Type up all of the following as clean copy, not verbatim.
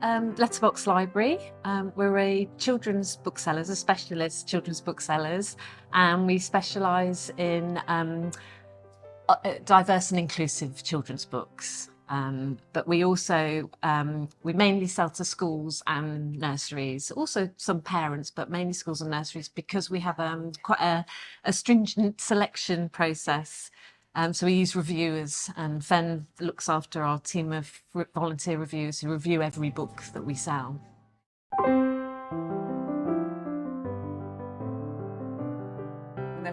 Letterbox Library. We're a children's booksellers, a specialist children's booksellers, and we specialise in diverse and inclusive children's books. But we also, we mainly sell to schools and nurseries, also some parents, but mainly schools and nurseries, because we have quite a stringent selection process. So we use reviewers, and Fen looks after our team of volunteer reviewers who review every book that we sell.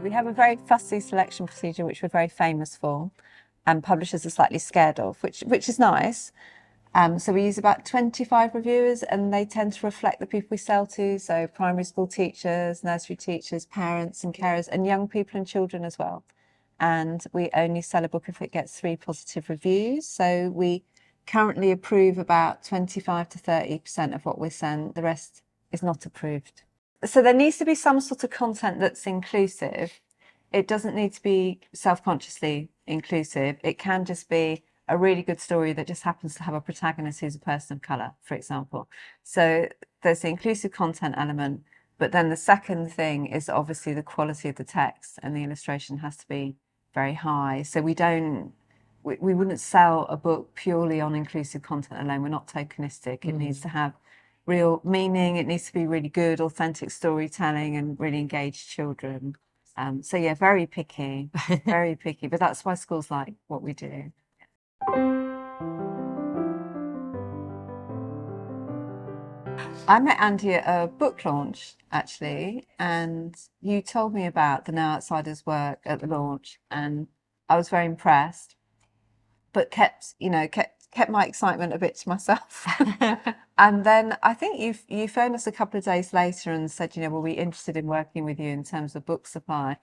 We have a very fussy selection procedure, which we're very famous for, and publishers are slightly scared of, which is nice. So we use about 25 reviewers, and they tend to reflect the people we sell to, so primary school teachers, nursery teachers, parents and carers, and young people and children as well. And we only sell a book if it gets 3 positive reviews. So we currently approve about 25 to 30% of what we send. The rest is not approved. So there needs to be some sort of content that's inclusive. It doesn't need to be self-consciously inclusive. It can just be a really good story that just happens to have a protagonist who's a person of colour, for example. So there's the inclusive content element, but then the second thing is obviously the quality of the text, and the illustration has to be very high. So we wouldn't sell a book purely on inclusive content alone. We're not tokenistic. It needs to have real meaning. It needs to be really good, authentic storytelling and really engaged children. So yeah, very picky, very picky. But that's why schools like what we do. I met Andy at a book launch, actually, and you told me about the Now Outsiders work at the launch, and I was very impressed, but kept my excitement a bit to myself. And then I think you phoned us a couple of days later and said, we'll be interested in working with you in terms of book supply.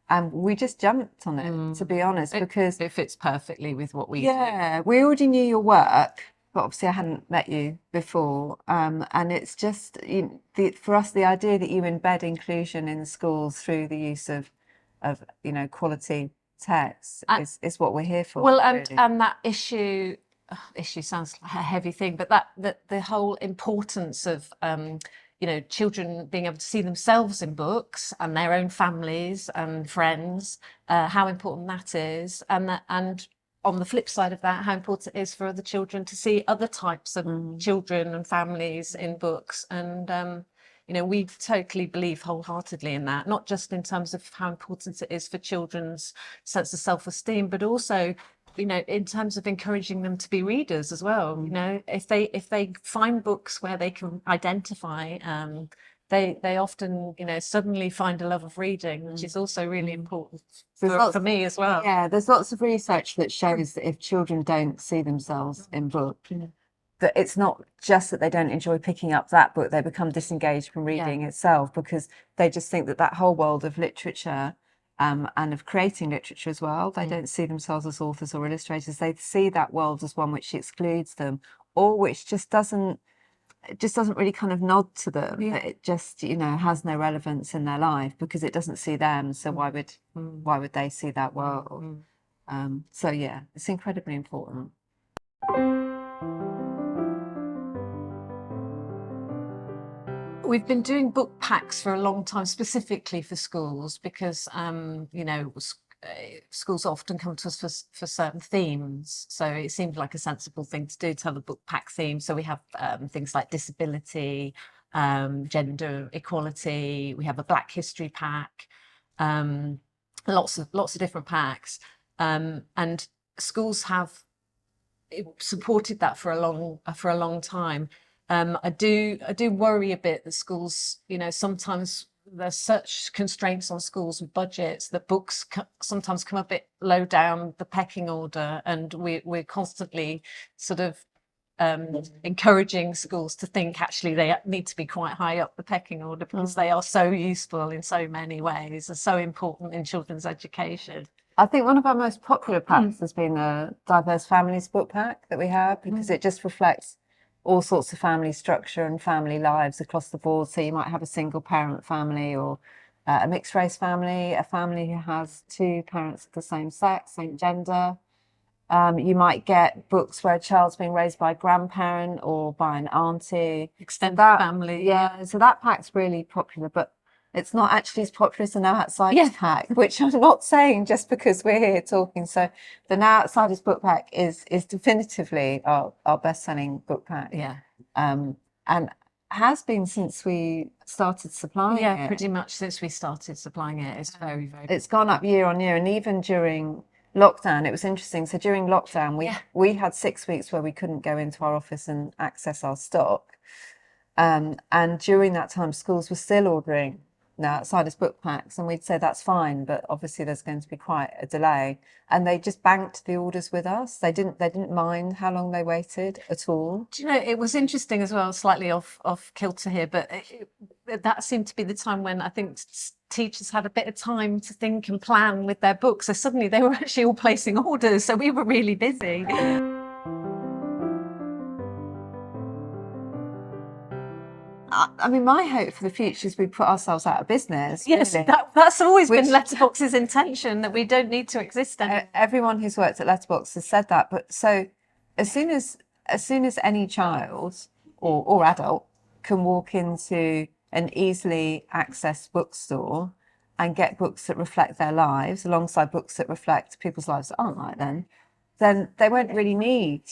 And we just jumped on it, to be honest, because it fits perfectly with what we do. Yeah, we already knew your work, but obviously I hadn't met you before. And it's just, for us, the idea that you embed inclusion in schools through the use of quality text is what we're here for. Well, really. and that issue sounds like a heavy thing, but that the whole importance of children being able to see themselves in books and their own families and friends, how important that is, and on the flip side of that, how important it is for other children to see other types of children and families in books. And we totally believe wholeheartedly in that, not just in terms of how important it is for children's sense of self-esteem, but also in terms of encouraging them to be readers as well. If they find books where they can identify, they often suddenly find a love of reading, which is also really important for me as well. Yeah, there's lots of research that shows that if children don't see themselves in books, that it's not just that they don't enjoy picking up that book, they become disengaged from reading itself, because they just think that whole world of literature and of creating literature as well, they don't see themselves as authors or illustrators. They see that world as one which excludes them, or which just doesn't really kind of nod to them. It just has no relevance in their life because it doesn't see them. So why would they see that world? So yeah, it's incredibly important. We've been doing book packs for a long time, specifically for schools, because schools often come to us for certain themes. So it seemed like a sensible thing to do, to have a book pack theme. So we have things like disability, gender equality. We have a Black History pack, lots of different packs, and schools have supported that for a long time. I do worry a bit that schools, sometimes there's such constraints on schools with budgets that books sometimes come a bit low down the pecking order, and we're constantly sort of encouraging schools to think actually they need to be quite high up the pecking order, because they are so useful in so many ways and so important in children's education. I think one of our most popular packs has been the Diverse Families book pack that we have, because it just reflects all sorts of family structure and family lives across the board. So you might have a single parent family, or a mixed race family, a family who has 2 parents of the same sex, same gender, You might get books where a child's being raised by a grandparent or by an auntie. Extended That, family. yeah, so that pack's really popular, but it's not actually as popular as the Now Outsiders Yeah. pack, which I'm not saying just because we're here talking. So the Now Outsiders book pack is definitively our best-selling book pack. Yeah. And has been since we started supplying Yeah, it. pretty much since we started supplying it. It's very, very. It's gone up year on year, and even during lockdown, it was interesting. So during lockdown, we had 6 weeks where we couldn't go into our office and access our stock. And during that time, schools were still ordering Now Outsiders book packs, and we'd say that's fine, but obviously there's going to be quite a delay. And they just banked the orders with us. They didn't mind how long they waited at all. Do you know, it was interesting as well, slightly off kilter here, but that seemed to be the time when I think teachers had a bit of time to think and plan with their books. So suddenly they were actually all placing orders. So we were really busy. I mean, my hope for the future is we put ourselves out of business. Yes, really. that's always been Letterbox's intention, that we don't need to exist anymore. Everyone who's worked at Letterbox has said that. But so as soon as any child or adult can walk into an easily accessed bookstore and get books that reflect their lives alongside books that reflect people's lives that aren't like them, then they won't really need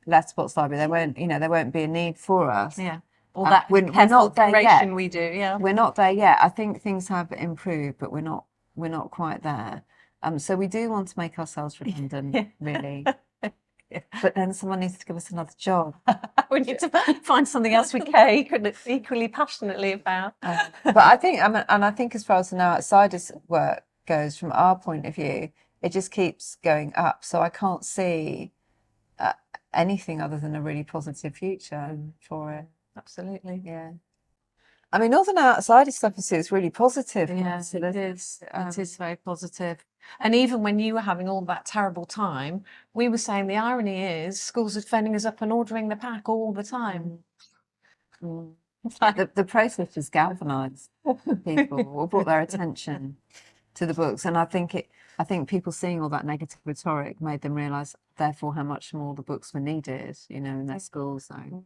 Letterbox Library. There won't be a need for us. Yeah. All that we're not there yet. We do, yeah. We're not there yet. I think things have improved, but we're not quite there. So we do want to make ourselves redundant, really. But then someone needs to give us another job. We need to find something else we care equally passionately about. But I think as far as the Now Outsiders work goes, from our point of view, it just keeps going up. So I can't see anything other than a really positive future for it. Absolutely. Yeah. I mean, all the Now Outsiders stuff is really positive. Yes, it is. It is very positive. And even when you were having all that terrible time, we were saying the irony is schools are phoning us up and ordering the pack all the time. The process just galvanised people or brought their attention to the books. And I think people seeing all that negative rhetoric made them realise, therefore, how much more the books were needed, in their schools. So.